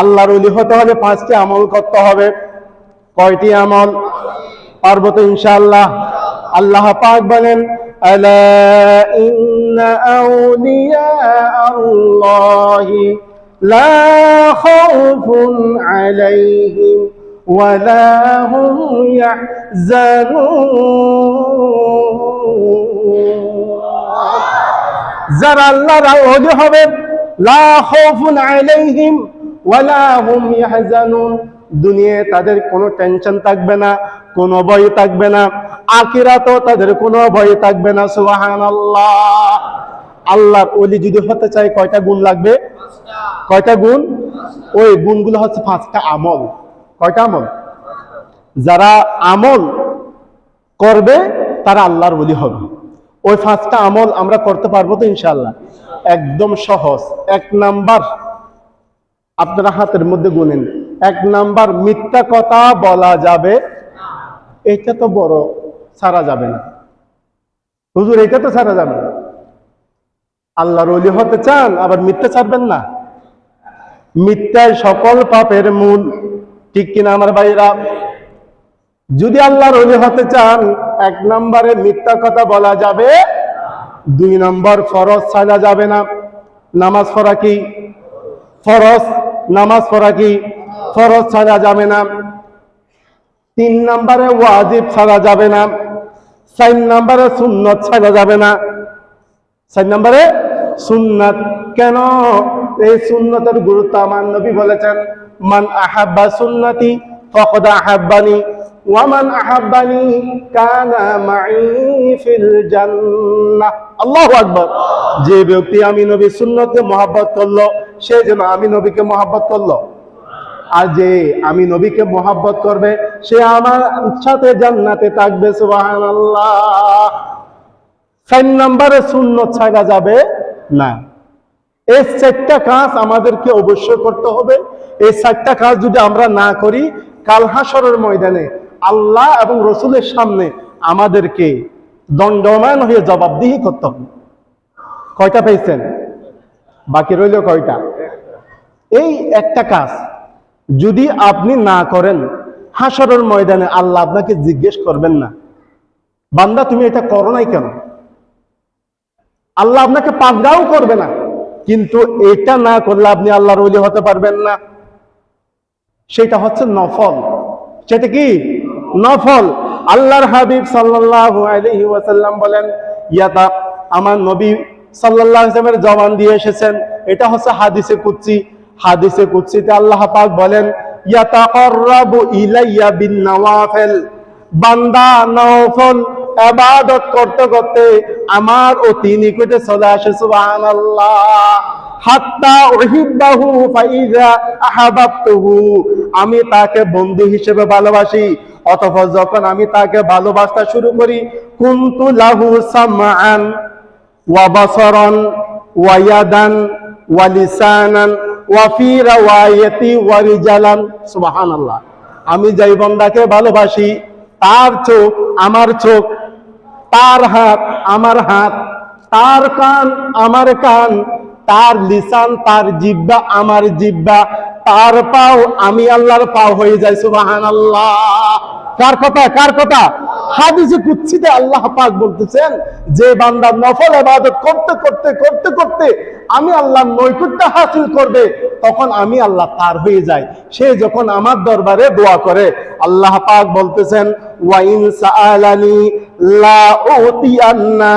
আল্লাহর ওলি হতে হলে 5টি আমল করতে হবে। কয়টি আমল? পারবো তো ইনশাআল্লাহ? আল্লাহ পাক বলেন, আলা ইন্না আউলিয়া আল্লাহি লা খাউফুন আলাইহিম ওয়া লা হুম ইয়াহজানুন। যারা আল্লাহর ওলি হবে, লা খাউফুন আলাইহিম ওয়া লা হুম ইয়াহজানুন, দুনিয়ায় তাদের কোনো টেনশন থাকবে না, কোনো ভয় থাকবে না, আখিরাতেও তাদের কোনো ভয় থাকবে না। সুবহানাল্লাহ। আল্লাহর ওলি যদি হতে চায় কয়টা গুণ লাগবে? কয়টা গুণ? ওই গুণগুলো হচ্ছে 5টা আমল। কয়টা আমল? যারা আমল করবে তারা আল্লাহর ওলি হবে। ওই 5টা আমল আমরা করতে পারবো তো ইনশাআল্লাহ? একদম সহজ। 1 নাম্বার, আপনারা হাতের মধ্যে গুনেন। 1 নাম্বার, মিথ্যা কথা বলা যাবে। এটা তো বড়, ছাড়া যাবে না হুজুর, এটা তো ছাড়া যাবে না। আল্লাহর ওলি হতে চান, আবার মিথ্যা ছাড়বেন না? মিথ্যায় সকল পাপের মূল। ঠিক কিনা আমার ভাইরা? যদি আল্লাহর ওলি হতে চান, 1 নম্বরে মিথ্যা কথা বলা যাবে। 2 নম্বর, ফরজ ছাড়া যাবে না। নামাজ পড়া কি ফরজ? নামাজ পড়া কি ফরজ? ছাড়া যাবে না। 3 নম্বরে ওয়াজিব ছাড়া যাবে না। 4 নম্বরে সুন্নত ছাড়া যাবে না। 4 নম্বরে সুন্নাত। কেন? এই সুন্নতের গুরুত্ব আমার নবী বলেছেন, মান আহাব্বা সুন্নতি ফাকাদ আহাব্বানি ওয়া মান আহাব্বানি কানা মাই ফিল জান্নাহ। আল্লাহু আকবার। যে ব্যক্তি আমি নবীর সুন্নতকে মহব্বত করলো, সে যেন আমি নবীকে মহব্বত করলো। আর যে আমি নবীকে মহব্বত করবে, সে আমার সাথে জান্নাতে থাকবে। সুবহানাল্লাহ। 4 নম্বরে সুন্নত ছাড়া যাবে না। এই 4টা কাজ আমাদেরকে অবশ্যই করতে হবে। এই 4টা কাজ যদি আমরা না করি, কাল হাশরের ময়দানে আল্লাহ এবং রসুলের সামনে আমাদেরকে দণ্ডমান হয়ে জবাবদিহি করতে হবে। কয়টা পেয়েছেন? বাকি রইল কয়টা? এই একটা কাজ যদি আপনি না করেন, হাশরের ময়দানে আল্লাহ আপনাকে জিজ্ঞেস করবেন না, বান্দা তুমি এটা করো নাই কেন? আল্লাহ আপনাকে পাকড়াও করবে না। কিন্তু এটা না করলে আপনি আল্লাহর ওলি হতে পারবেন না। সেটা হচ্ছে নফল। সেটা কি? নফল। আল্লাহর হাবিব সাল্লাল্লাহু আলাইহি ওয়াসাল্লাম বলেন, ইয়াতা, আমার নবী সাল্লাল্লাহু আলাইহি ওয়াসাল্লামের জবান দিয়ে এসেছেন, এটা হচ্ছে হাদিসে কুদসি। হাদিসে কুদসিতে আল্লাহ পাক বলেন, ইয়াতাকাররাবু ইলাইয়া বিন নওয়াফিল, বান্দা নফল ইবাদত করতে করতে আমার অতি নিকটে চলে আসে। সুবহানাল্লাহ। হাত্তা উহিব্বাহু ফাইযা আহাবাবতুহু, আমি তাকে বন্ধু হিসেবে ভালোবাসি। অতঃপর যখন আমি তাকে ভালোবাসতে শুরু করি, কুনতু লাহু সামআন ওয়া বাসারান ওয়া ইয়াদান ওয়া লিসানান ওয়া ফি রাওয়ায়াতি ওয়া রিজালান। সুবহানাল্লাহ। আমি যেই বান্দাকে ভালোবাসি, তার চোখ আমার চোখ, তার হাত আমার হাত, তার কান আমার কান, তার লিসান তার জিহ্বা আমার জিহ্বা, তার পাও আমি আল্লাহর পাও হয়ে যায়। সুবহানাল্লাহ। কার কথা? কার কথা? হাদিসে কুদসিতে আল্লাহ পাক বলতেছেন, যে বান্দা নফল ইবাদত করতে করতে করতে করতে আমি আল্লাহর নৈকট্য হাসিল করবে, তখন আমি আল্লাহ তার হয়ে যাই। সে যখন আমার দরবারে দোয়া করে, আল্লাহ পাক বলতেছেন, ওয়া ইন সাআলানি লা উতিয়ান্না,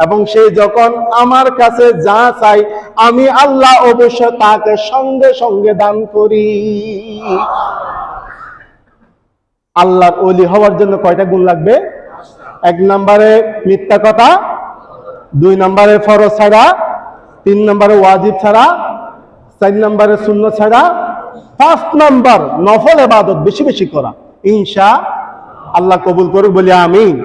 এবং সে যখন আমার কাছে যা চাই আমি আল্লাহ অবশ্য তাকে সঙ্গে সঙ্গে দান করি। আল্লাহর ওলি হওয়ার জন্য কয়টা গুণ লাগবে? 1 নম্বরে মিথ্যা কথা, 2 নম্বরে ফরজ ছাড়া, 3 নম্বরে ওয়াজিব ছাড়া, 4 নম্বরে সুন্নাত ছাড়া, 5 নম্বর নফল ইবাদত বেশি বেশি করা। ইনশাআল্লাহ কবুল করুক বলি আমিন।